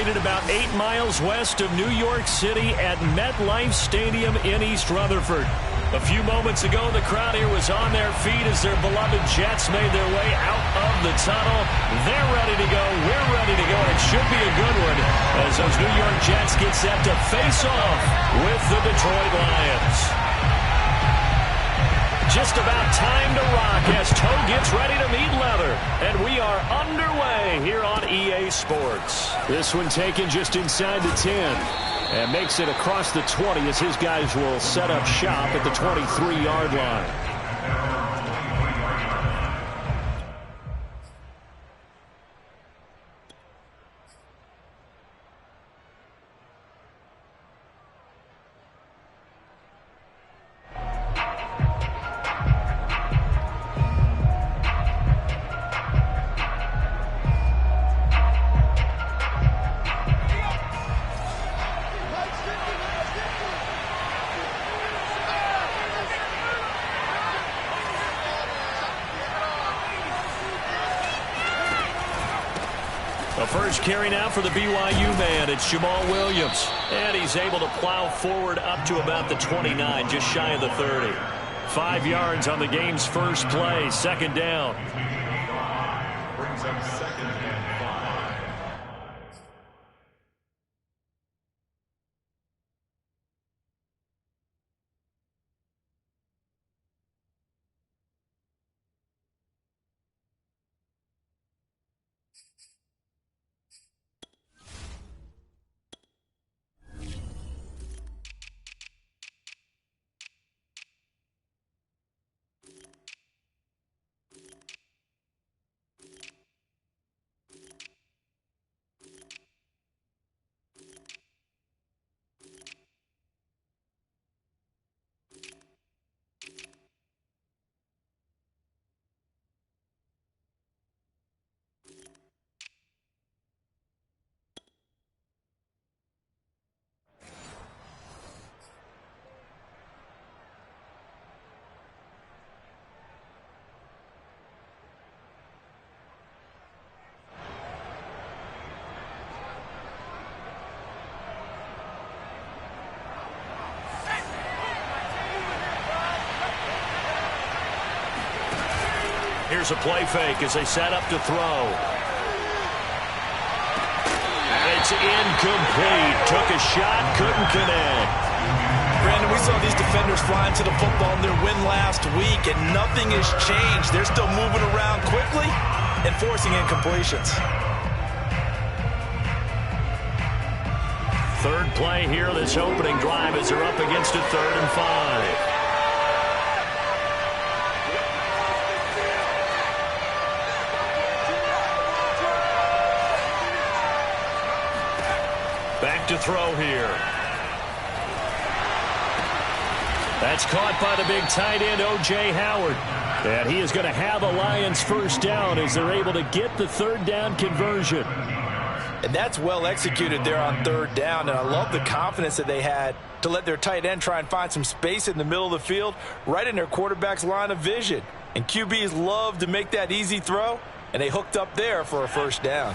Located about 8 miles west of New York City at MetLife Stadium in East Rutherford. A few moments ago, the crowd here was on their feet as their beloved Jets made their way out of the tunnel. They're ready to go. We're ready to go. And it should be a good one as those New York Jets get set to face off with the Detroit Lions. Just about time to rock as toe gets ready to meet leather. And we are underway here on EA Sports. This one taken just inside the 10. And makes it across the 20 as his guys will set up shop at the 23-yard line. The first carry now for the BYU man. It's Jamal Williams. And he's able to plow forward up to about the 29, just shy of the 30. 5 yards on the game's first play. Second down. Brings up second and 5. Here's a play fake as they set up to throw. It's incomplete. Took a shot, couldn't connect. Brandon, we saw these defenders flying to the football in their win last week, and nothing has changed. They're still moving around quickly and forcing incompletions. Third play here, this opening drive as they're up against a 3rd and 5. Back to throw here. That's caught by the big tight end, O.J. Howard. And he is going to have a Lions first down as they're able to get the 3rd down conversion. And that's well executed there on 3rd down. And I love the confidence that they had to let their tight end try and find some space in the middle of the field, right in their quarterback's line of vision. And QBs love to make that easy throw, and they hooked up there for a first down.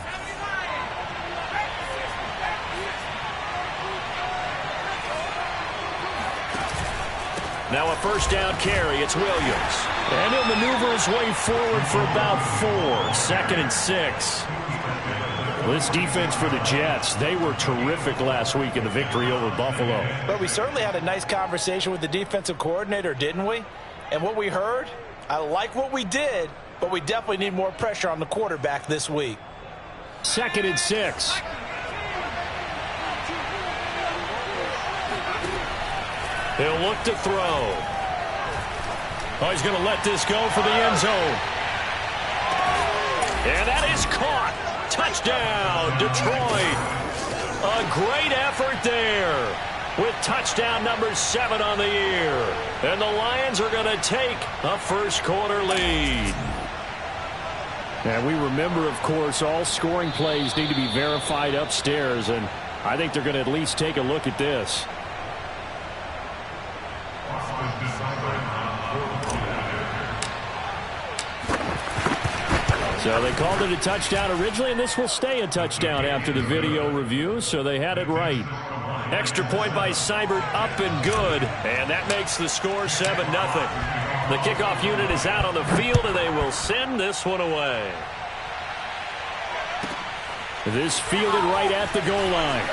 Now a first down carry. It's Williams. And he'll maneuver his way forward for about 4. 2nd and 6. This defense for the Jets, they were terrific last week in the victory over Buffalo. But we certainly had a nice conversation with the defensive coordinator, didn't we? And what we heard, I like what we did, but we definitely need more pressure on the quarterback this week. 2nd and 6. He'll look to throw. Oh, he's going to let this go for the end zone. And that is caught. Touchdown, Detroit. A great effort there with touchdown number 7 on the year. And the Lions are going to take a first-quarter lead. And we remember, of course, all scoring plays need to be verified upstairs, and I think they're going to at least take a look at this. So they called it a touchdown originally, and this will stay a touchdown after the video review, so they had it right. Extra point by Seibert, up and good, and that makes the score 7-0. The kickoff unit is out on the field, and they will send this one away. This fielded right at the goal line.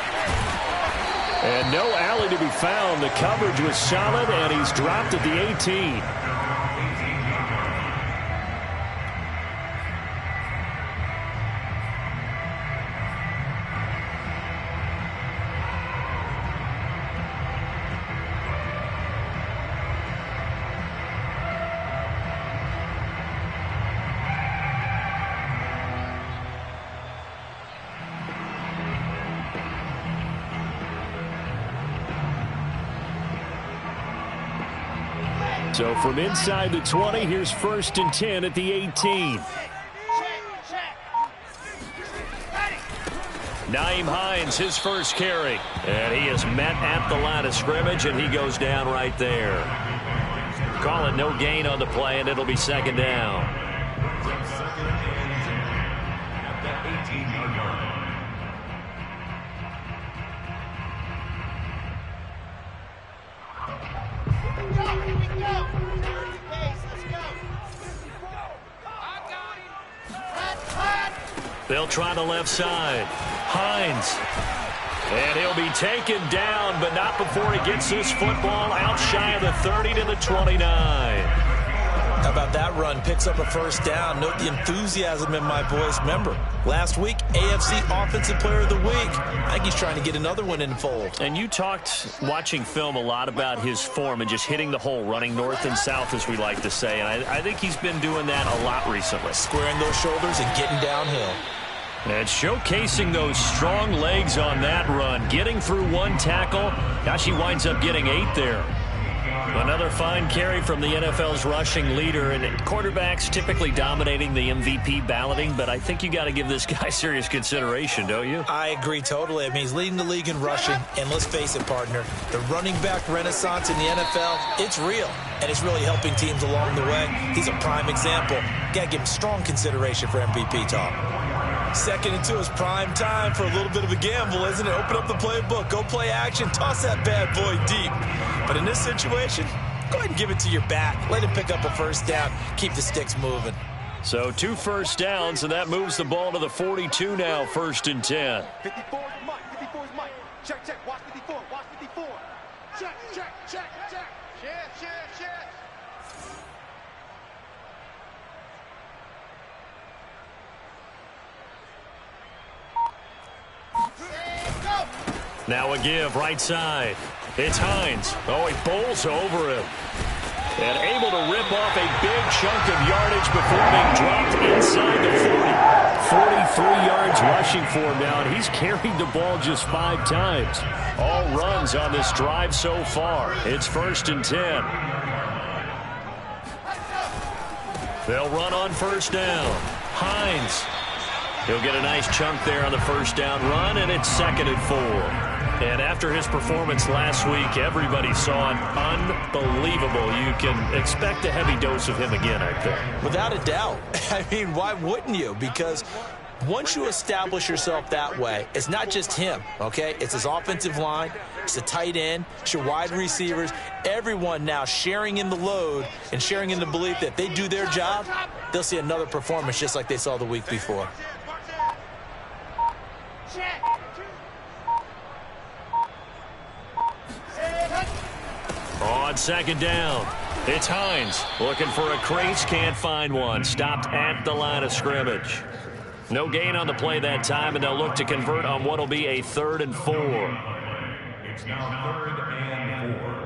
And no alley to be found. The coverage was solid, and he's dropped at the 18. So from inside the 20, here's 1st and 10 at the 18. Nyheim Hines, his first carry. And he is met at the line of scrimmage, and he goes down right there. Call it no gain on the play, and it'll be 2nd down. At the 18-yard line. They'll try the left side. Hines. And he'll be taken down, but not before he gets this football out shy of the 30 to the 29. How about that run? Picks up a 1st down. Note the enthusiasm in my voice. Remember, last week, AFC Offensive Player of the Week. I think he's trying to get another one in the fold. And you talked, watching film, a lot about his form and just hitting the hole, running north and south, as we like to say. And I think he's been doing that a lot recently. Squaring those shoulders and getting downhill. And showcasing those strong legs on that run. Getting through one tackle. Gosh, he winds up getting 8 there. Another fine carry from the NFL's rushing leader. And quarterbacks typically dominating the MVP balloting, but I think you got to give this guy serious consideration, don't you? I agree totally. I mean, he's leading the league in rushing. And let's face it, partner, the running back renaissance in the NFL, it's real. And it's really helping teams along the way. He's a prime example. Got to give him strong consideration for MVP talk. 2nd and 2 is prime time for a little bit of a gamble, isn't it? Open up the playbook, go play action, toss that bad boy deep. But in this situation, go ahead and give it to your back. Let him pick up a 1st down. Keep the sticks moving. So 2 1st downs, and that moves the ball to the 42 now, 1st and 10. 54 is Mike. 54 is Mike. Check, check. Watch 54. Watch 54. Check, check, check, check. Shift, shift, shift. Now a give, right side. It's Hines. Oh, he bowls over him. And able to rip off a big chunk of yardage before being dropped inside the 40. 43 yards rushing for him now, and he's carried the ball just 5 times. All runs on this drive so far. It's 1st and 10. They'll run on 1st down. Hines. He'll get a nice chunk there on the 1st down run, and it's 2nd and 4. And after his performance last week, everybody saw it. Unbelievable. You can expect a heavy dose of him again, I think. Without a doubt. I mean, why wouldn't you? Because once you establish yourself that way, it's not just him, okay? It's his offensive line, it's the tight end, it's your wide receivers, everyone now sharing in the load and sharing in the belief that they do their job, they'll see another performance just like they saw the week before. On 2nd down, it's Hines looking for a crease, can't find one. Stopped at the line of scrimmage. No gain on the play that time, and they'll look to convert on what will be a 3rd and 4. It's now 3rd and 4.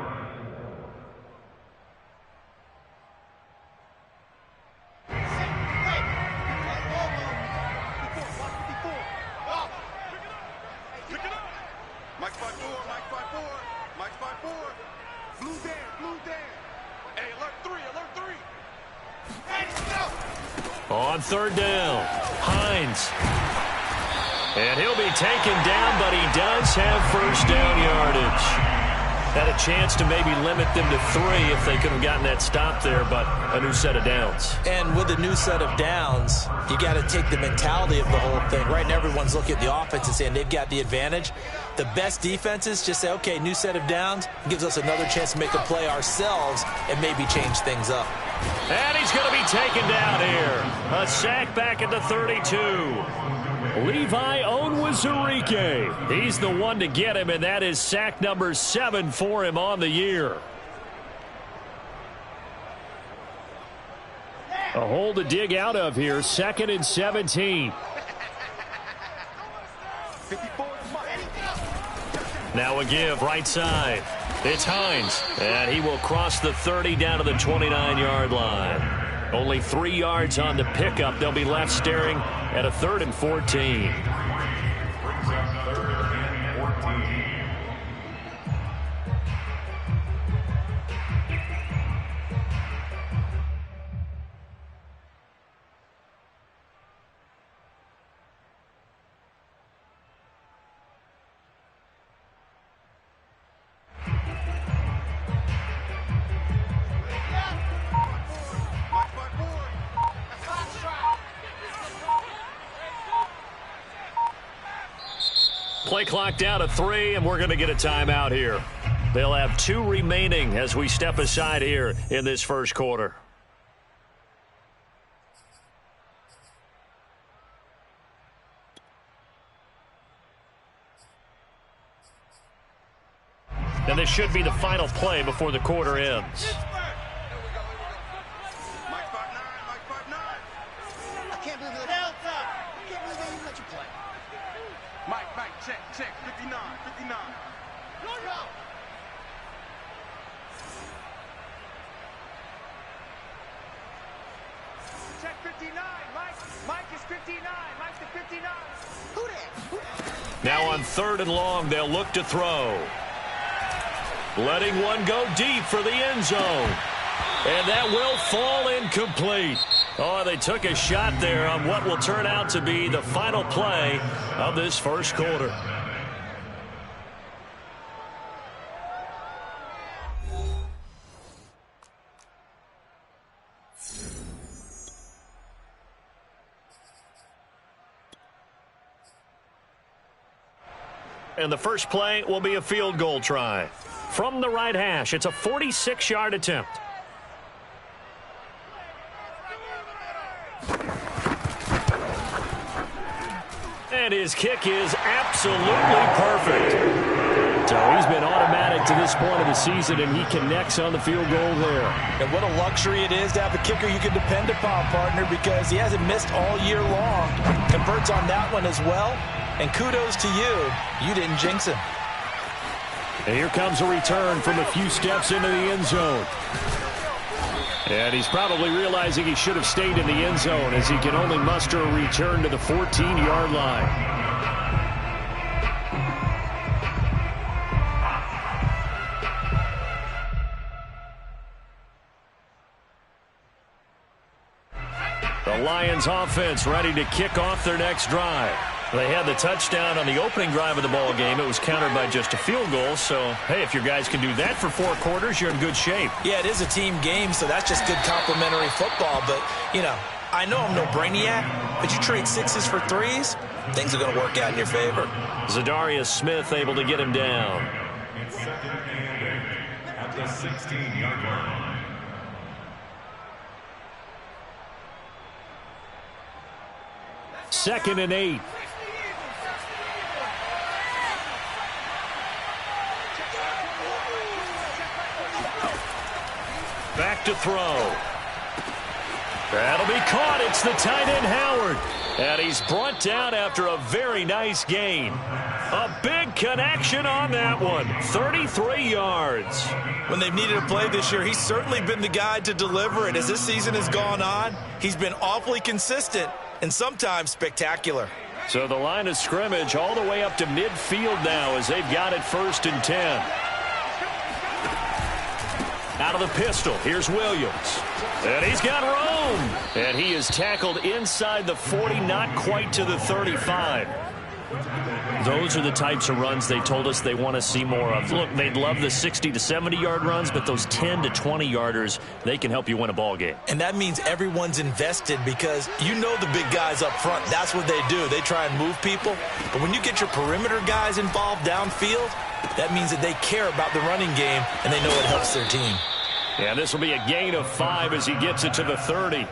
Mike 5-4, Mike 5-4, Mike 5-4. Blue Dan. Hey, alert 3, alert 3. Hey, let's go. On 3rd down, Hines. And he'll be taken down, but he does have 1st down yardage. Had a chance to maybe limit them to 3 if they could have gotten that stop there, but a new set of downs. And with a new set of downs, you got to take the mentality of the whole thing. Right now, everyone's looking at the offense and saying they've got the advantage. The best defenses just say, okay, new set of downs, gives us another chance to make a play ourselves and maybe change things up. And he's going to be taken down here. A sack back at the 32. Levi Onwuzurike. He's the one to get him, and that is sack number 7 for him on the year. A hole to dig out of here, 2nd and 17. Now a give, right side. It's Hines, and he will cross the 30 down to the 29-yard line. Only 3 yards on the pickup. They'll be left staring at a 3rd and 14. Play clock down to 3, and we're going to get a timeout here. They'll have 2 remaining as we step aside here in this first quarter. And this should be the final play before the quarter ends. Check, 59. Check 59, Mike is 59, Mike's the 59. Who that? Now on 3rd and long, they'll look to throw. Letting one go deep for the end zone. And that will fall incomplete. Oh, they took a shot there on what will turn out to be the final play of this first quarter. And the first play will be a field goal try. From the right hash, it's a 46-yard attempt. And his kick is absolutely perfect. So he's been automatic to this point of the season, and he connects on the field goal there. And what a luxury it is to have a kicker you can depend upon, partner, because he hasn't missed all year long. Converts on that one as well. And kudos to you. You didn't jinx him. And here comes a return from a few steps into the end zone. And he's probably realizing he should have stayed in the end zone as he can only muster a return to the 14-yard line. The Lions offense ready to kick off their next drive. They had the touchdown on the opening drive of the ball game. It was countered by just a field goal. So, hey, if your guys can do that for 4 quarters, you're in good shape. Yeah, it is a team game, so that's just good complimentary football. But, you know, I know I'm no brainiac, but you trade 6s for 3s, things are going to work out in your favor. Zadarius Smith able to get him down. It's 2nd and 8 at the 16-yard line. Second and 8. Back to throw. That'll be caught. It's the tight end, Howard. And he's brought down after a very nice gain. A big connection on that one. 33 yards. When they've needed a play this year, he's certainly been the guy to deliver it. As this season has gone on, he's been awfully consistent and sometimes spectacular. So the line of scrimmage all the way up to midfield now as they've got it 1st and 10. Out of the pistol, here's Williams. And he's got room. And he is tackled inside the 40, not quite to the 35. Those are the types of runs they told us they want to see more of. Look, they'd love the 60 to 70-yard runs, but those 10 to 20-yarders, they can help you win a ball game. And that means everyone's invested because you know the big guys up front, that's what they do. They try and move people. But when you get your perimeter guys involved downfield, that means that they care about the running game and they know it helps their team. Yeah, this will be a gain of 5 as he gets it to the 30.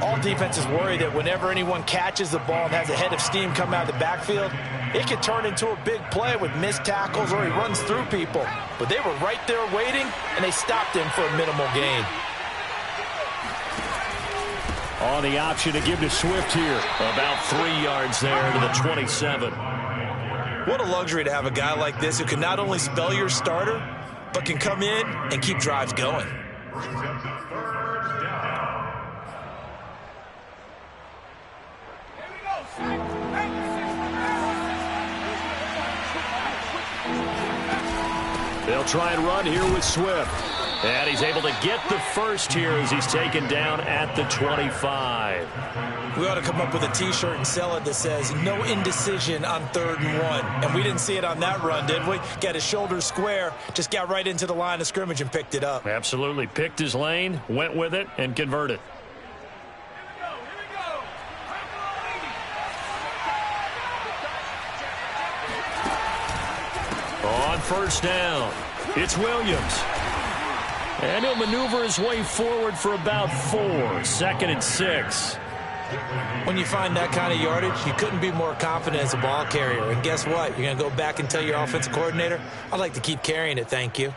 All defenses worry that whenever anyone catches the ball and has a head of steam come out of the backfield, it could turn into a big play with missed tackles or he runs through people. But they were right there waiting, and they stopped him for a minimal gain. On the option to give to Swift here. About 3 yards there to the 27. What a luxury to have a guy like this who can not only spell your starter, but can come in and keep drives going. They'll try and run here with Swift. And he's able to get the first here as he's taken down at the 25. We ought to come up with a T-shirt and sell it that says, no indecision on 3rd and 1. And we didn't see it on that run, did we? Got his shoulders square, just got right into the line of scrimmage and picked it up. Absolutely. Picked his lane, went with it, and converted. On first down, it's Williams. And he'll maneuver his way forward for about 4. 2nd and 6. When you find that kind of yardage, you couldn't be more confident as a ball carrier. And guess what? You're going to go back and tell your offensive coordinator, I'd like to keep carrying it, thank you.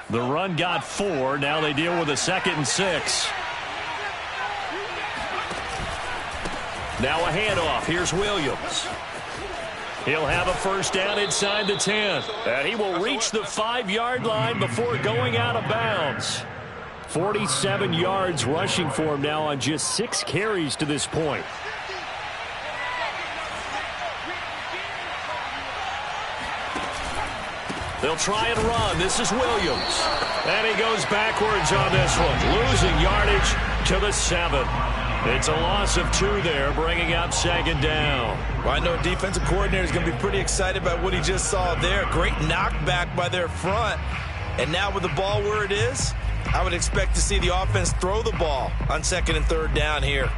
The run got 4. Now they deal with a 2nd and 6. Now a handoff. Here's Williams. He'll have a first down inside the 10. And he will reach the 5-yard line before going out of bounds. 47 yards rushing for him now on just 6 carries to this point. They'll try and run. This is Williams. And he goes backwards on this one, losing yardage to the 7. It's a loss of 2 there, bringing up 2nd down. Well, I know defensive coordinator is going to be pretty excited about what he just saw there. Great knockback by their front. And now with the ball where it is, I would expect to see the offense throw the ball on 2nd and 3rd down here.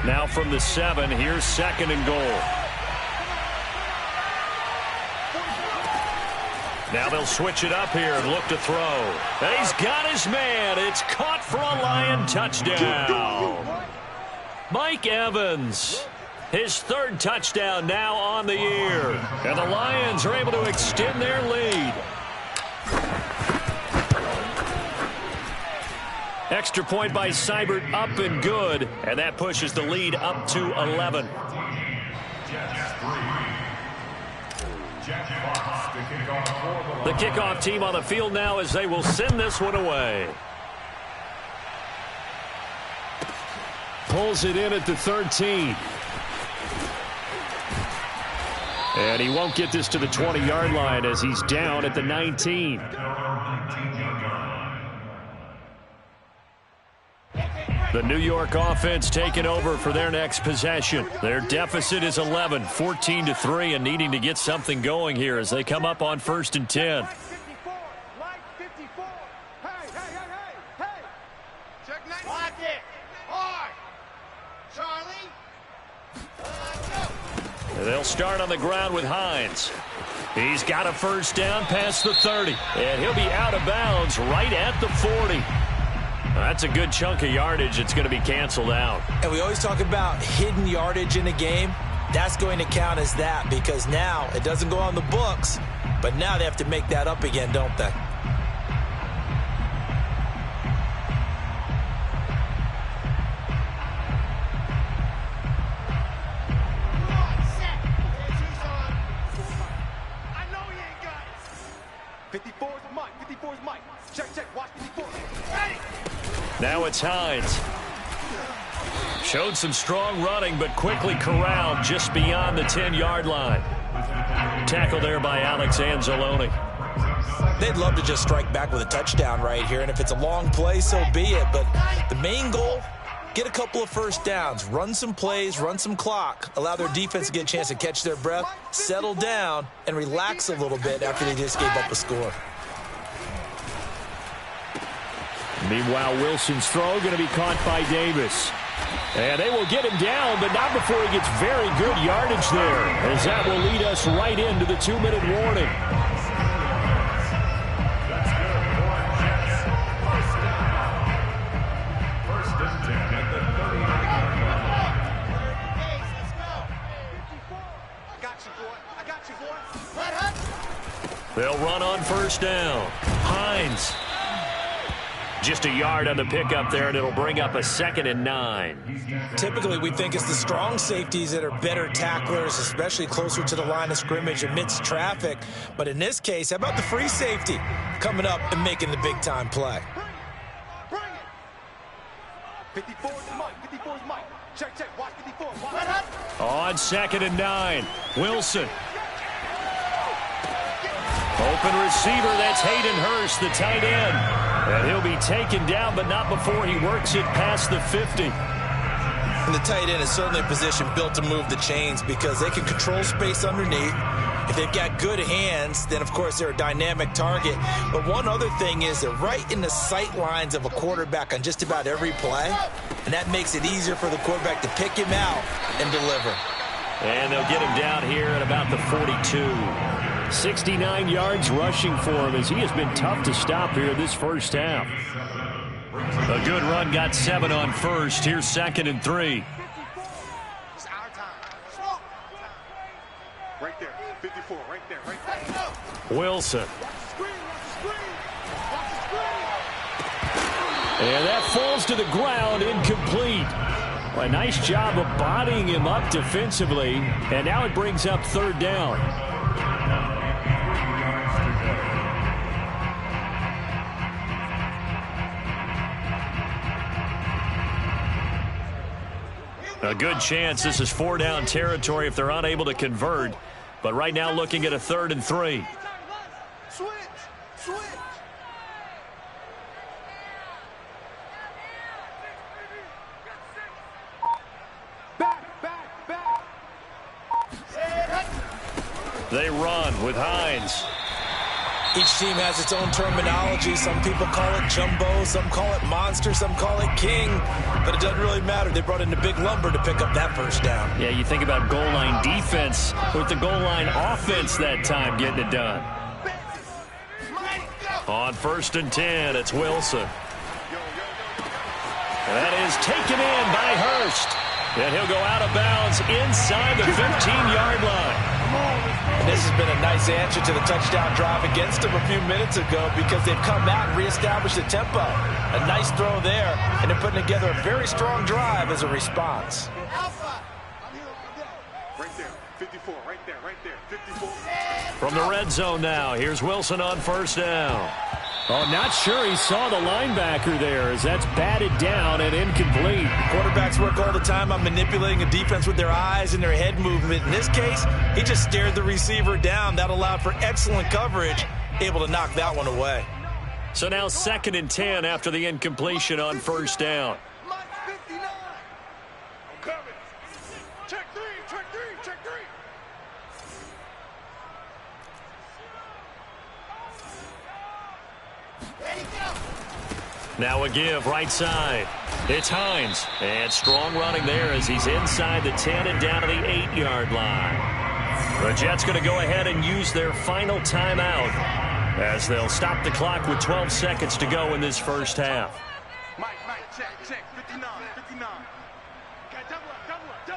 Now from the 7, here's 2nd and goal. Now they'll switch it up here and look to throw. And he's got his man. It's caught for a Lion touchdown. Mike Evans, his 3rd touchdown now on the year. And the Lions are able to extend their lead. Extra point by Seibert, up and good. And that pushes the lead up to 11. The kickoff team on the field now as they will send this one away. Pulls it in at the 13. And he won't get this to the 20-yard line as he's down at the 19. The New York offense taking over for their next possession. Their deficit is 11, 14-3, and needing to get something going here as they come up on 1st and 10. They'll start on the ground with Hines. He's got a first down past the 30, and he'll be out of bounds right at the 40. That's a good chunk of yardage. It's going to be canceled out. And we always talk about hidden yardage in a game. That's going to count as that because now it doesn't go on the books, but now they have to make that up again, don't they? Now it's Hines. Showed some strong running, but quickly corralled just beyond the 10-yard line. Tackle there by Alex Anzalone. They'd love to just strike back with a touchdown right here, and if it's a long play, so be it. But the main goal get a couple of first downs, run some plays, run some clock, allow their defense to get a chance to catch their breath, settle down, and relax a little bit after they just gave up a score. Meanwhile, Wilson's throw going to be caught by Davis. And they will get him down, but not before he gets very good yardage there, as that will lead us right into the 2-minute warning. They'll run on first down. Hines. Just a yard on the pickup there, and it'll bring up a 2nd and 9. Typically, we think it's the strong safeties that are better tacklers, especially closer to the line of scrimmage amidst traffic. But in this case, how about the free safety coming up and making the big-time play? Bring it. 54 is Mike. 54 is Mike. Check, check. Watch 54. On 2nd and 9, Wilson. Open receiver, that's Hayden Hurst, the tight end. And he'll be taken down, but not before he works it past the 50. And the tight end is certainly a position built to move the chains because they can control space underneath. If they've got good hands, then, of course, they're a dynamic target. But one other thing is they're right in the sight lines of a quarterback on just about every play, and that makes it easier for the quarterback to pick him out and deliver. And they'll get him down here at about the 42. 69 yards rushing for him as he has been tough to stop here this first half. A good run, got 7 on first. Here's 2nd and 3. It's our time. Right there. 54. Right there. Right there. Wilson. And that falls to the ground, incomplete. Well, a nice job of bodying him up defensively. And now it brings up 3rd down. A good chance this is 4-down territory if they're unable to convert. But right now looking at a 3rd and 3. Switch. Switch. Back. They run with Hines. Each team has its own terminology. Some people call it jumbo, some call it monster, some call it king. But it doesn't really matter. They brought in the big lumber to pick up that first down. Yeah, you think about goal line defense with the goal line offense that time getting it done. On 1st and 10, it's Wilson. That is taken in by Hurst. And he'll go out of bounds inside the 15-yard line. And this has been a nice answer to the touchdown drive against them a few minutes ago because they've come out and reestablished the tempo. A nice throw there, and they're putting together a very strong drive as a response. Right there. 54. Right there. 54. From the red zone now, here's Wilson on 1st down. Oh, not sure he saw the linebacker there as that's batted down and incomplete. Quarterbacks work all the time on manipulating a defense with their eyes and their head movement. In this case, he just stared the receiver down. That allowed for excellent coverage, able to knock that one away. So now 2nd and 10 after the incompletion on 1st down. Mike 59. I'm coming. Check 3. Check 3. Check 3. Now a give right side. It's Hines. And strong running there as he's inside the 10 and down to the 8-yard line. The Jets going to go ahead and use their final timeout as they'll stop the clock with 12 seconds to go in this first half. Mike, check. 59. Okay, double up. Go!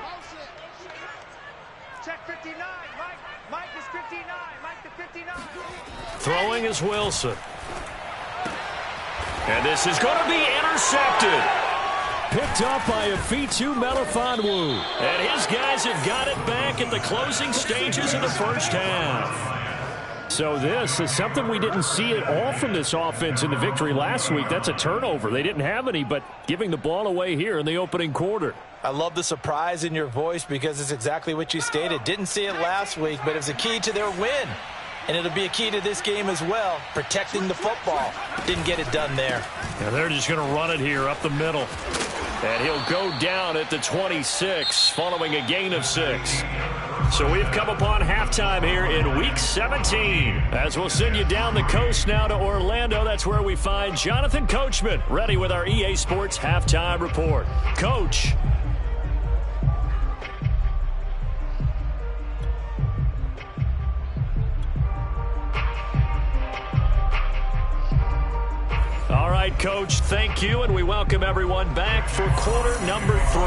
Motion. Check 59. Mike is 59. Mike the 59. Throwing is Wilson. And this is going to be intercepted. Picked up by Afitu Melifonwu. And his guys have got it back at the closing stages of the first half. So this is something we didn't see at all from this offense in the victory last week. That's a turnover. They didn't have any, but giving the ball away here in the opening quarter. I love the surprise in your voice because it's exactly what you stated. Didn't see it last week, but it was a key to their win. And it'll be a key to this game as well, protecting the football. Didn't get it done there. And they're just going to run it here up the middle. And he'll go down at the 26 following a gain of 6. So we've come upon halftime here in Week 17. As we'll send you down the coast now to Orlando. That's where we find Jonathan Coachman ready with our EA Sports Halftime Report. Coach. All right, Coach, thank you, and we welcome everyone back for quarter number 3.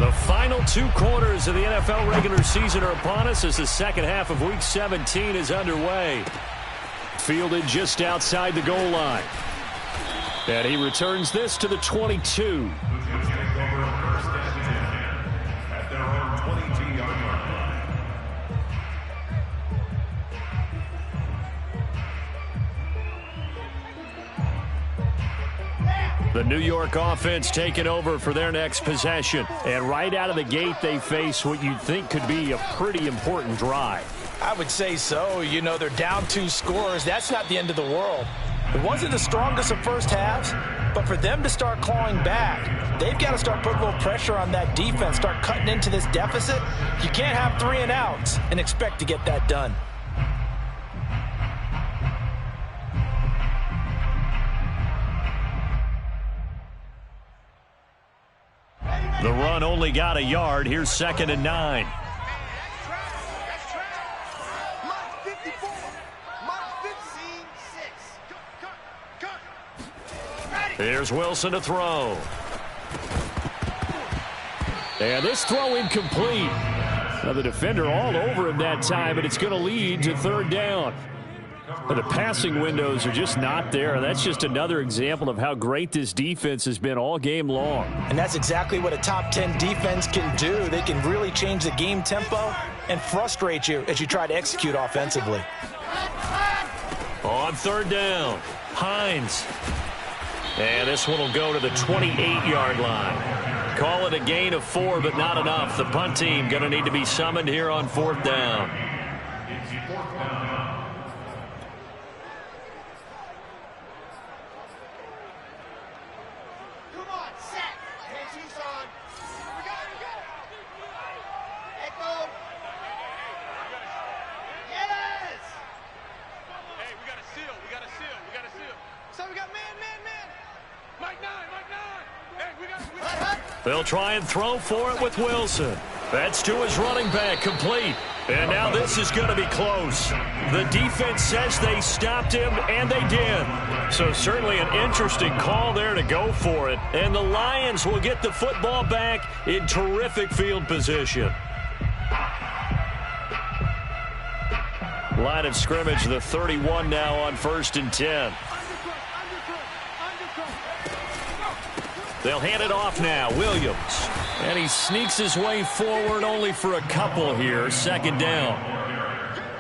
The final 2 quarters of the NFL regular season are upon us as the second half of Week 17 is underway. Fielded just outside the goal line. And he returns this to the 22. The New York offense taking over for their next possession. And right out of the gate, they face what you'd think could be a pretty important drive. I would say so. You know, they're down 2 scores. That's not the end of the world. It wasn't the strongest of first halves, but for them to start clawing back, they've got to start putting a little pressure on that defense, start cutting into this deficit. You can't have 3 and outs and expect to get that done. The run only got a yard. Here's 2nd and 9. Here's Wilson to throw. And this throw incomplete. Now the defender all over him that time, but it's going to lead to 3rd down. But the passing windows are just not there. That's just another example of how great this defense has been all game long. And that's exactly what a top 10 defense can do. They can really change the game tempo and frustrate you as you try to execute offensively. On 3rd down, Hines. And this one will go to the 28-yard line. Call it a gain of 4, but not enough. The punt team going to need to be summoned here on 4th down. They'll try and throw for it with Wilson. That's to his running back, complete. And now this is going to be close. The defense says they stopped him, and they did. So certainly an interesting call there to go for it. And the Lions will get the football back in terrific field position. Line of scrimmage, the 31 now on 1st and 10. They'll hand it off now. Williams. And he sneaks his way forward only for a couple here. 2nd down.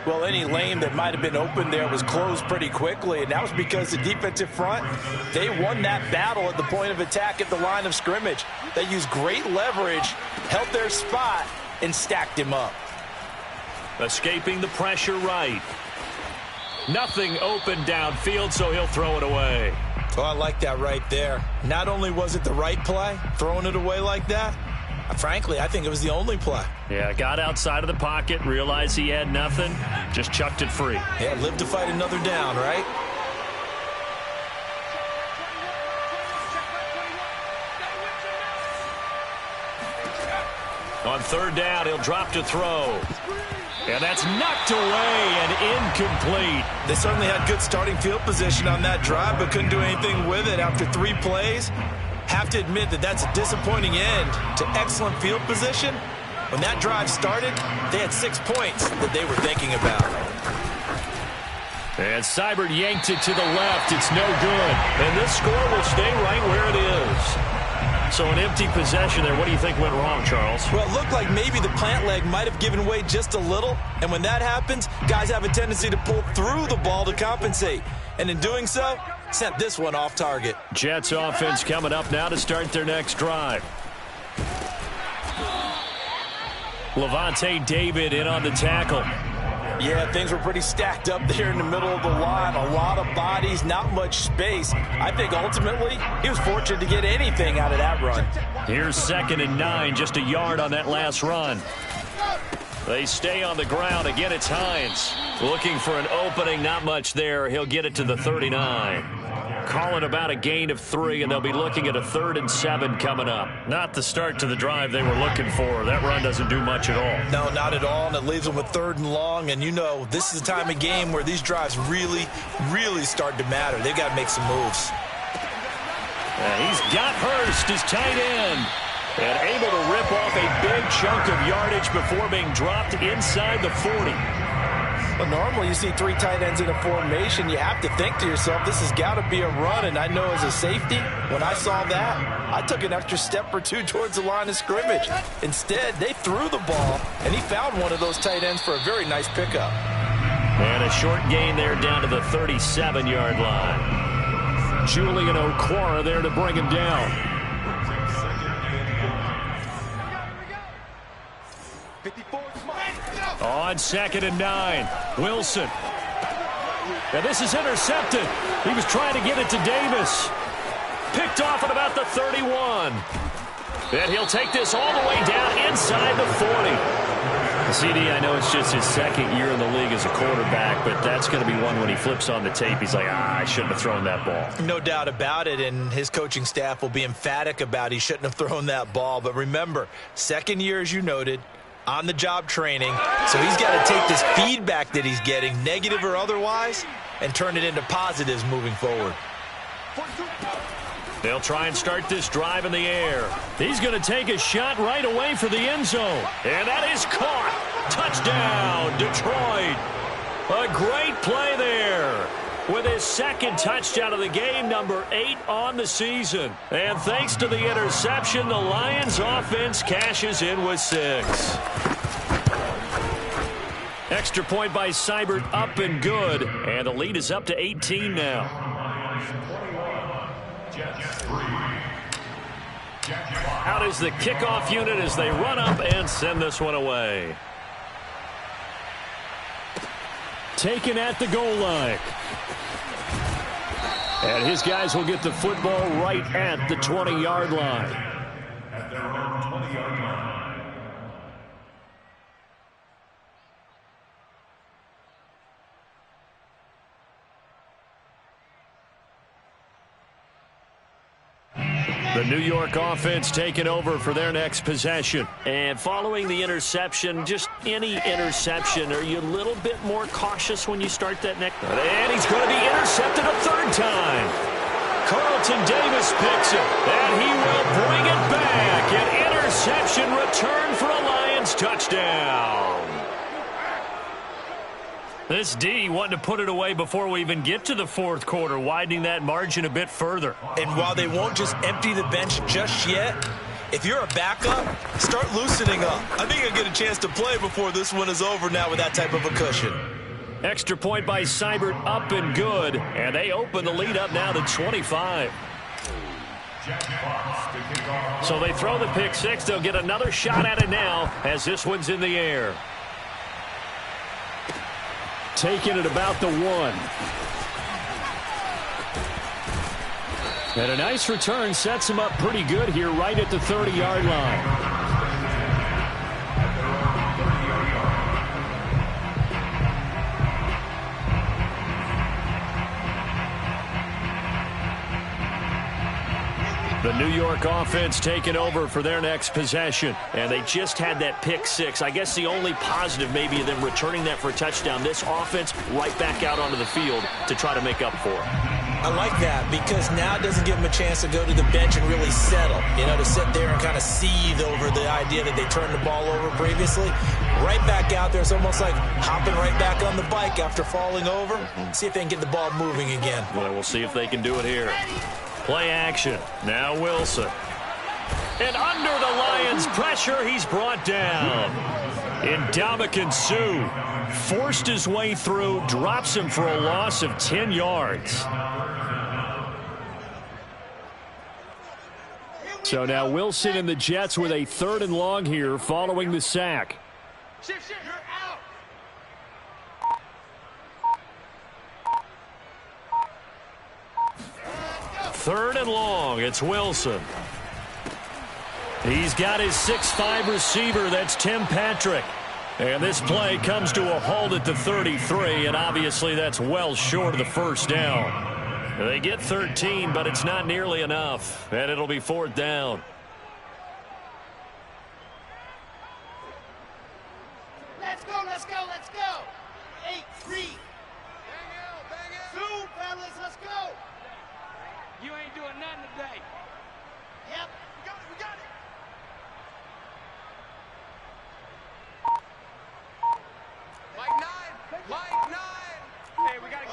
Well, any lane that might have been open there was closed pretty quickly, and that was because the defensive front, they won that battle at the point of attack at the line of scrimmage. They used great leverage, held their spot, and stacked him up. Escaping the pressure right. Nothing open downfield, so he'll throw it away. Oh, I like that right there. Not only was it the right play, throwing it away like that, frankly, I think it was the only play. Yeah, got outside of the pocket, realized he had nothing, just chucked it free. Yeah, live to fight another down, right? On 3rd down, he'll drop to throw. And that's knocked away and incomplete. They certainly had good starting field position on that drive, but couldn't do anything with it after 3 plays. Have to admit that that's a disappointing end to excellent field position. When that drive started, they had 6 points that they were thinking about. And Seibert yanked it to the left. It's no good. And this score will stay right where it is. So an empty possession there. What do you think went wrong, Charles? Well, it looked like maybe the plant leg might have given way just a little. And when that happens, guys have a tendency to pull through the ball to compensate. And in doing so, sent this one off target. Jets offense coming up now to start their next drive. Levante David in on the tackle. Yeah, things were pretty stacked up there in the middle of the line. A lot of bodies, not much space. I think ultimately he was fortunate to get anything out of that run. Here's 2nd and 9, just a yard on that last run. They stay on the ground. Again, it's Hines. Looking for an opening, not much there. He'll get it to the 39. Calling about a gain of 3, and they'll be looking at a 3rd and 7 coming up. Not the start to the drive they were looking for. That run doesn't do much at all. No, not at all, and it leaves them with 3rd and long. And you know, this is the time of game where these drives really, really start to matter. They've got to make some moves. He's got Hurst, his tight end, and able to rip off a big chunk of yardage before being dropped inside the 40. Well, normally you see 3 tight ends in a formation. You have to think to yourself, this has got to be a run. And I know as a safety, when I saw that, I took an extra step or 2 towards the line of scrimmage. Instead, they threw the ball, and he found one of those tight ends for a very nice pickup. And a short gain there down to the 37-yard line. Julian Okwara there to bring him down. 54. On 2nd and 9, Wilson. And this is intercepted. He was trying to get it to Davis. Picked off at about the 31. And he'll take this all the way down inside the 40. CD, I know it's just his 2nd year in the league as a quarterback, but that's going to be one when he flips on the tape. He's like, I shouldn't have thrown that ball. No doubt about it, and his coaching staff will be emphatic about he shouldn't have thrown that ball. But remember, 2nd year, as you noted, on-the-job training, so he's got to take this feedback that he's getting, negative or otherwise, and turn it into positives moving forward. They'll try and start this drive in the air. He's going to take a shot right away for the end zone. And that is caught. Touchdown, Detroit. A great play there. With his 2nd touchdown of the game, number 8 on the season. And thanks to the interception, the Lions offense cashes in with 6. Extra point by Seibert, up and good. And the lead is up to 18 now. Out is the kickoff unit as they run up and send this one away. Taken at the goal line. And his guys will get the football right at the 20-yard line. At their own 20-yard line. The New York offense taking over for their next possession. And following the interception, just any interception, are you a little bit more cautious when you start that next? And he's going to be intercepted a 3rd time. Carlton Davis picks it, and he will bring it back. An interception return for a Lions touchdown. This D wanting to put it away before we even get to the 4th quarter, widening that margin a bit further. And while they won't just empty the bench just yet, if you're a backup, start loosening up. I think you'll get a chance to play before this one is over now with that type of a cushion. Extra point by Seibert, up and good. And they open the lead up now to 25. So they throw the pick 6. They'll get another shot at it now as this one's in the air. Taking it about the 1. And a nice return sets him up pretty good here right at the 30-yard line. The New York offense taking over for their next possession. And they just had that pick 6. I guess the only positive maybe of them returning that for a touchdown. This offense right back out onto the field to try to make up for it. I like that because now it doesn't give them a chance to go to the bench and really settle. You know, to sit there and kind of seethe over the idea that they turned the ball over previously. Right back out there. It's almost like hopping right back on the bike after falling over. See if they can get the ball moving again. Well, we'll see if they can do it here. Play action. Now Wilson. And under the Lions' pressure, he's brought down. Ndamukong Suh forced his way through, drops him for a loss of 10 yards. So now Wilson and the Jets with a 3rd and long here following the sack. Shift, you're out. 3rd and long. It's Wilson. He's got his 6'5 receiver. That's Tim Patrick. And this play comes to a halt at the 33, and obviously that's well short of the first down. They get 13, but it's not nearly enough, and it'll be 4th down. Let's go, let's go, let's go. 8-3. Bang out, bang out. Soon, fellas, let's go. You ain't doing nothing today. Yep. We got it, we got it. Mike 9. Hey, we got to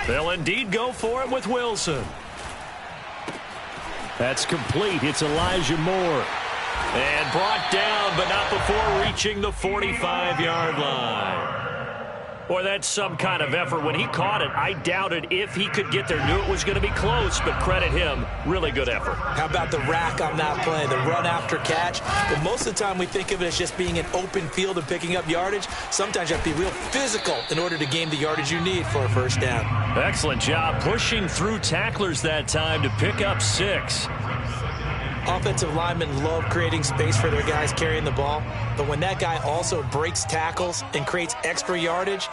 They'll indeed go for it with Wilson. That's complete. It's Elijah Moore. And brought down, but not before reaching the 45-yard line. Boy, that's some kind of effort. When he caught it, I doubted if he could get there. Knew it was going to be close, but credit him. Really good effort. How about the rack on that play, the run after catch? But most of the time we think of it as just being an open field and picking up yardage. Sometimes you have to be real physical in order to gain the yardage you need for a first down. Excellent job pushing through tacklers that time to pick up 6. Offensive linemen love creating space for their guys carrying the ball, but when that guy also breaks tackles and creates extra yardage,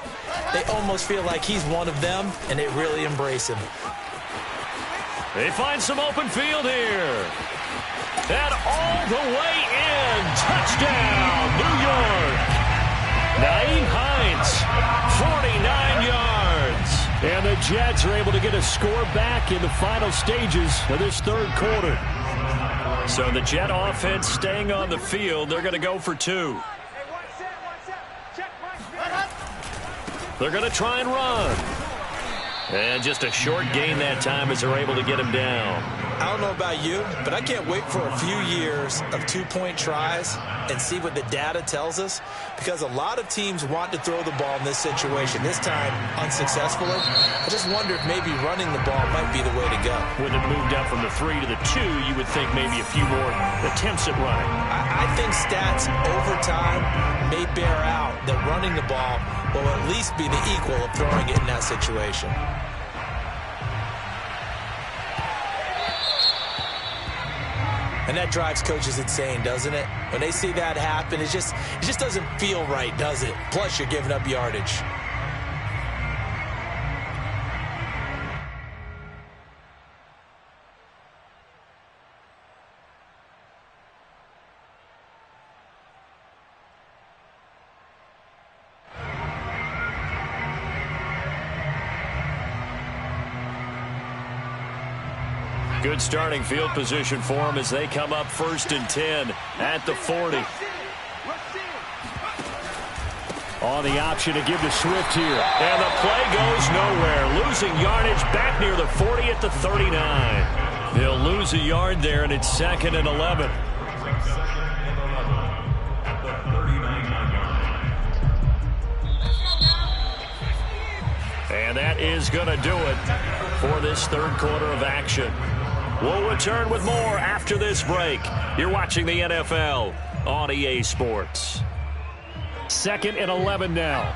they almost feel like he's one of them, and they really embrace him. They find some open field here. And all the way in. Touchdown, New York. Nyheim Hines, 49 yards. And the Jets are able to get a score back in the final stages of this 3rd quarter. So the Jet offense staying on the field. They're going to go for 2. They're going to try and run. And just a short gain that time as they're able to get him down. I don't know about you, but I can't wait for a few years of 2-point tries and see what the data tells us, because a lot of teams want to throw the ball in this situation. This time, unsuccessfully. I just wonder if maybe running the ball might be the way to go. When it moved up from the 3 to the 2, you would think maybe a few more attempts at running. I think stats over time may bear out that running the ball will at least be the equal of throwing it in that situation. And that drives coaches insane, doesn't it? When they see that happen, it just doesn't feel right, does it? Plus, you're giving up yardage. Good starting field position for them as they come up 1st and 10 at the 40. On the option to give to Swift here. And the play goes nowhere. Losing yardage back near the 40 at the 39. They'll lose a yard there, and it's 2nd and 11. And that is going to do it for this 3rd quarter of action. We'll return with more after this break. You're watching the NFL on EA Sports. 2nd and 11 now.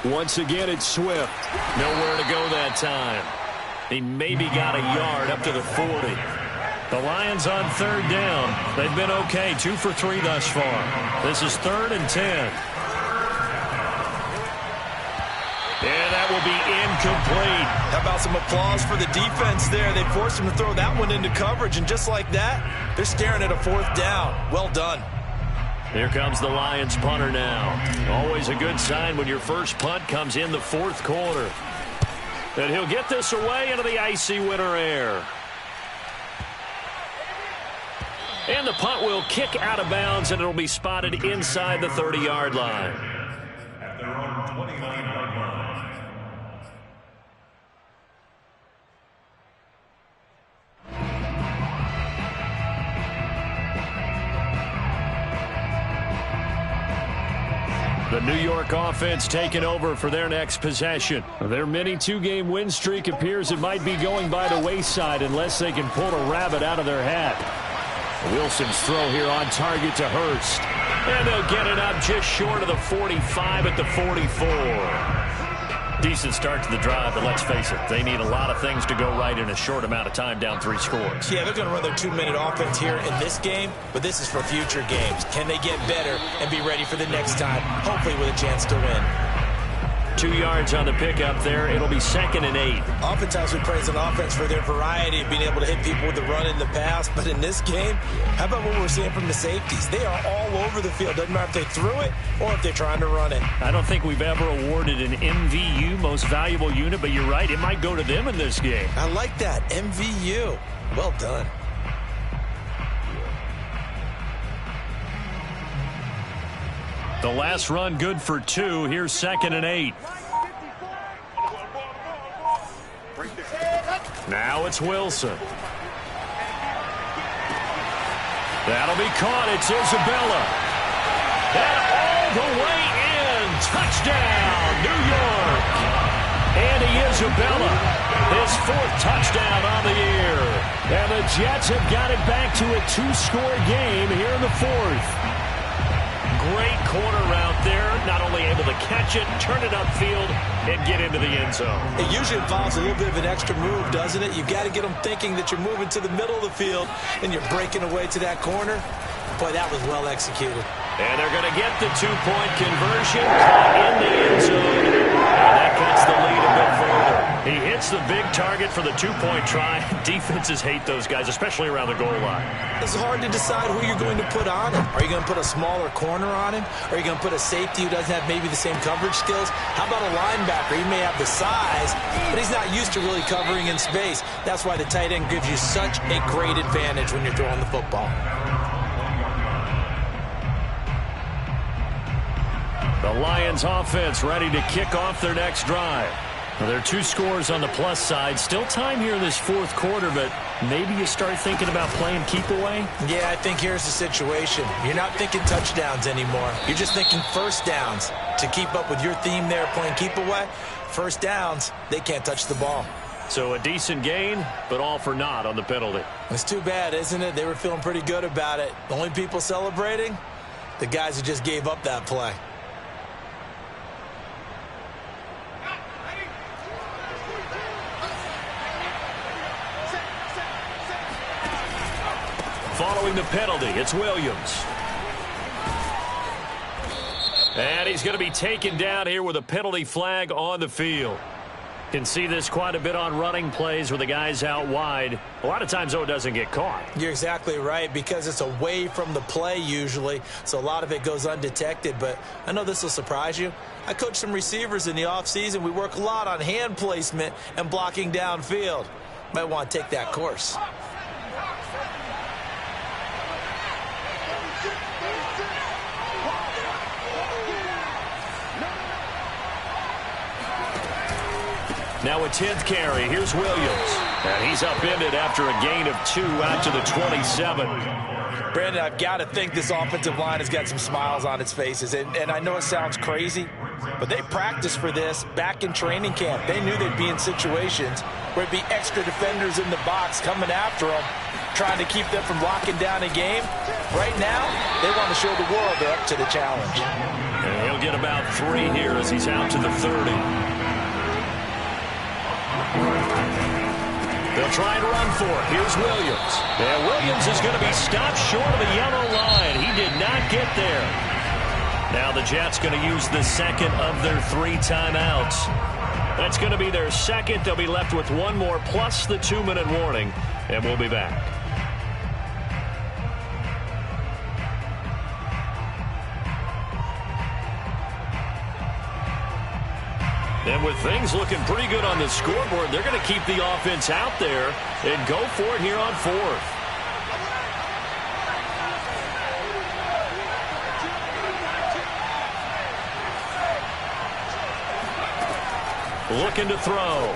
Once again, it's Swift. Nowhere to go that time. He maybe got a yard up to the 40. The Lions on 3rd down. They've been okay, 2 for 3 thus far. This is 3rd and 10. And that will be incomplete. How about some applause for the defense there? They forced him to throw that one into coverage, and just like that, they're staring at a 4th down. Well done. Here comes the Lions punter now. Always a good sign when your first punt comes in the 4th quarter. And he'll get this away into the icy winter air. And the punt will kick out of bounds, and it'll be spotted inside the 30-yard line. At their own 29-yard line. The New York offense taking over for their next possession. Their mini two-game win streak appears it might be going by the wayside unless they can pull a rabbit out of their hat. Wilson's throw here on target to Hurst. And they'll get it up just short of the 45 at the 44. Decent start to the drive, but let's face it, they need a lot of things to go right in a short amount of time, down 3 scores. Yeah, they're going to run their 2-minute offense here in this game, but this is for future games. Can they get better and be ready for the next time, hopefully with a chance to win? 2 yards on the pickup there. It'll be 2nd and 8. Oftentimes we praise an offense for their variety of being able to hit people with the run in the pass, but in this game, how about what we're seeing from the safeties? They are all over the field. Doesn't matter if they threw it or if they're trying to run it. I don't think we've ever awarded an MVU, most valuable unit, but you're right, it might go to them in this game. I like that, MVU. Well done. The last run good for 2. Here's 2nd and 8. Now it's Wilson. That'll be caught. It's Isabella. And all the way in. Touchdown, New York. Andy Isabella, his 4th touchdown on the year. And the Jets have got it back to a 2-score game here in the 4th. Great corner route there. Not only able to catch it, turn it upfield, and get into the end zone. It usually involves a little bit of an extra move, doesn't it? You've got to get them thinking that you're moving to the middle of the field and you're breaking away to that corner. Boy, that was well executed. And they're going to get the 2-point conversion. Caught in the end zone. And that cuts the lead a bit further. He hits the big target for the 2-point try. Defenses hate those guys, especially around the goal line. It's hard to decide who you're going to put on him. Are you going to put a smaller corner on him? Are you going to put a safety who doesn't have maybe the same coverage skills? How about a linebacker? He may have the size, but he's not used to really covering in space. That's why the tight end gives you such a great advantage when you're throwing the football. The Lions offense ready to kick off their next drive. Well, there are 2 scores on the plus side. Still time here in this 4th quarter, but maybe you start thinking about playing keep away? Yeah, I think here's the situation. You're not thinking touchdowns anymore. You're just thinking first downs. To keep up with your theme there, playing keep away, first downs, they can't touch the ball. So a decent gain, but all for naught on the penalty. It's too bad, isn't it? They were feeling pretty good about it. The only people celebrating, the guys who just gave up that play. Following the penalty, it's Williams. And he's going to be taken down here with a penalty flag on the field. Can see this quite a bit on running plays where the guy's out wide. A lot of times, though, it doesn't get caught. You're exactly right, because it's away from the play usually, so a lot of it goes undetected. But I know this will surprise you. I coach some receivers in the offseason. We work a lot on hand placement and blocking downfield. Might want to take that course. Now a 10th carry. Here's Williams. And he's upended after a gain of 2 out to the 27. Brandon, I've got to think this offensive line has got some smiles on its faces. And I know it sounds crazy, but they practiced for this back in training camp. They knew they'd be in situations where it'd be extra defenders in the box coming after them, trying to keep them from locking down a game. Right now, they want to show the world they're up to the challenge. And he'll get about 3 here as he's out to the 30. They'll try and run for it. Here's Williams. And Williams is going to be stopped short of the yellow line. He did not get there. Now the Jets going to use the second of their 3 timeouts. That's going to be their second. They'll be left with 1 more plus the 2-minute warning. And we'll be back. And with things looking pretty good on the scoreboard, they're going to keep the offense out there and go for it here on 4th. Looking to throw.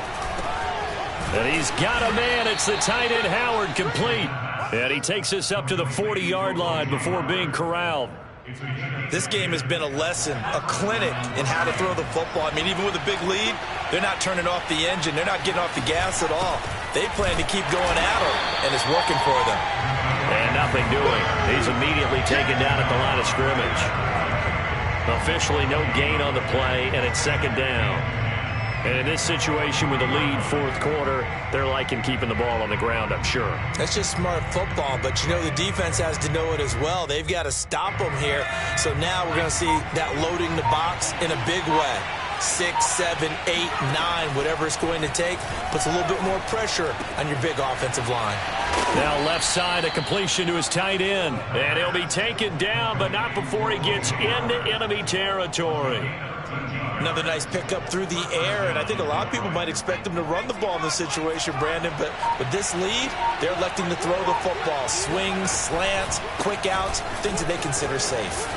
And he's got a man. It's the tight end, Howard, complete. And he takes us up to the 40-yard line before being corralled. This game has been a lesson, a clinic in how to throw the football. I mean, even with a big lead, they're not turning off the engine. They're not getting off the gas at all. They plan to keep going at them, and it's working for them. And nothing doing. He's immediately taken down at the line of scrimmage. Officially no gain on the play, and it's second down. And in this situation with the lead fourth quarter, they're liking keeping the ball on the ground, I'm sure. That's just smart football, but you know the defense has to know it as well. They've got to stop them here. So now we're going to see that loading the box in a big way. 6, 7, 8, 9, whatever it's going to take, puts a little bit more pressure on your big offensive line. Now left side, a completion to his tight end. And he'll be taken down, but not before he gets into enemy territory. Another nice pickup through the air, and I think a lot of people might expect them to run the ball in this situation, Brandon, but with this lead, they're electing to throw the football. Swings, slants, quick outs, things that they consider safe.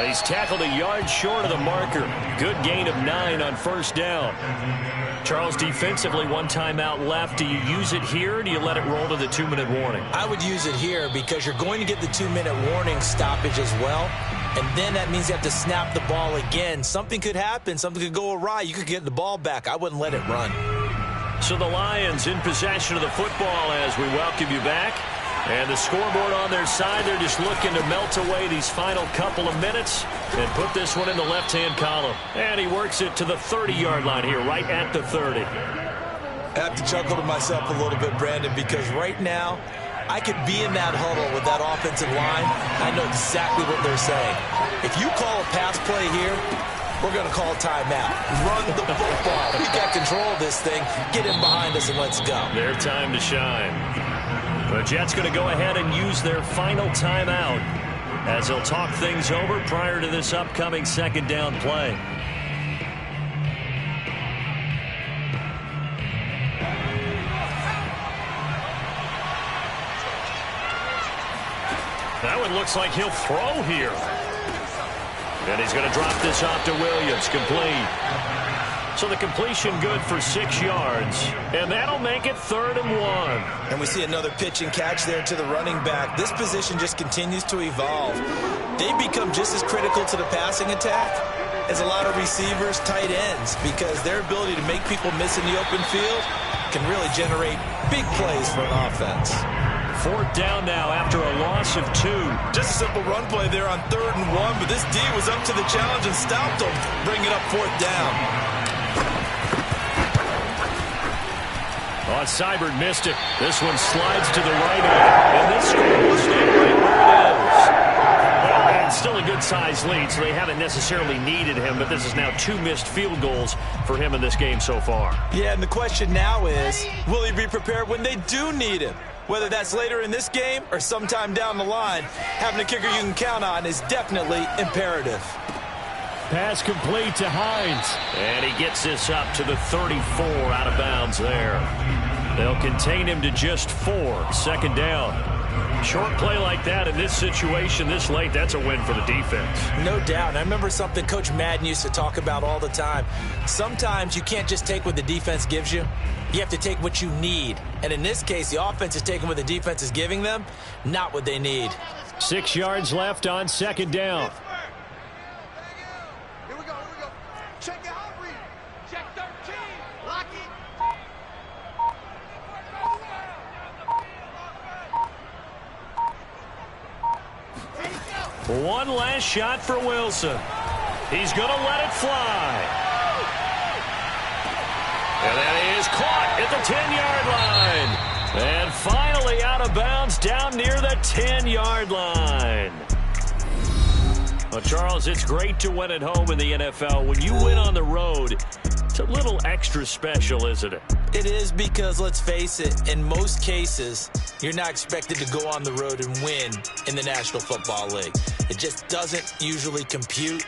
He's tackled a yard short of the marker. Good gain of 9 on first down. Charles, defensively, one timeout left. Do you use it here, or do you let it roll to the 2-minute warning? I would use it here because you're going to get the 2-minute warning stoppage as well. And then that means you have to snap the ball again. Something could happen. Something could go awry. You could get the ball back. I wouldn't let it run. So the Lions in possession of the football as we welcome you back. And the scoreboard on their side, they're just looking to melt away these final couple of minutes and put this one in the left-hand column. And he works it to the 30-yard line here, right at the 30. I have to chuckle to myself a little bit, Brandon, because right now, I could be in that huddle with that offensive line. I know exactly what they're saying. If you call a pass play here, we're going to call timeout. Run the football. We got control of this thing. Get in behind us and let's go. Their time to shine. The Jets going to go ahead and use their final timeout as they'll talk things over prior to this upcoming second down play. That one looks like he'll throw here. And he's going to drop this off to Williams, complete. So the completion good for 6 yards. And that'll make it 3rd and 1. And we see another pitch and catch there to the running back. This position just continues to evolve. They become just as critical to the passing attack as a lot of receivers, tight ends, because their ability to make people miss in the open field can really generate big plays for an offense. 4th down now after a loss of 2. Just a simple run play there on 3rd and 1, but this D was up to the challenge and stopped them. Bring it up 4th down. Oh, Seibert missed it. This one slides to the right of it. And this score will stay right where it is. Well, it's still a good-sized lead, so they haven't necessarily needed him, but this is now 2 missed field goals for him in this game so far. Yeah, and the question now is, will he be prepared when they do need him? Whether that's later in this game or sometime down the line, having a kicker you can count on is definitely imperative. Pass complete to Hines. And he gets this up to the 34 out of bounds there. They'll contain him to just 4. 2nd down. Short play like that in this situation this late, that's a win for the defense. No doubt. I remember something Coach Madden used to talk about all the time. Sometimes you can't just take what the defense gives you. You have to take what you need. And in this case, the offense is taking what the defense is giving them, not what they need. 6 yards left on 2nd down. Here we go. Check it out, read. Check 13. Lock it. One last shot for Wilson. He's going to let it fly. And that is caught at the 10-yard line. And finally out of bounds down near the 10-yard line. Well, Charles, it's great to win at home in the NFL. When you win on the road, it's a little extra special, isn't it? It is because, let's face it, in most cases, you're not expected to go on the road and win in the National Football League. It just doesn't usually compute.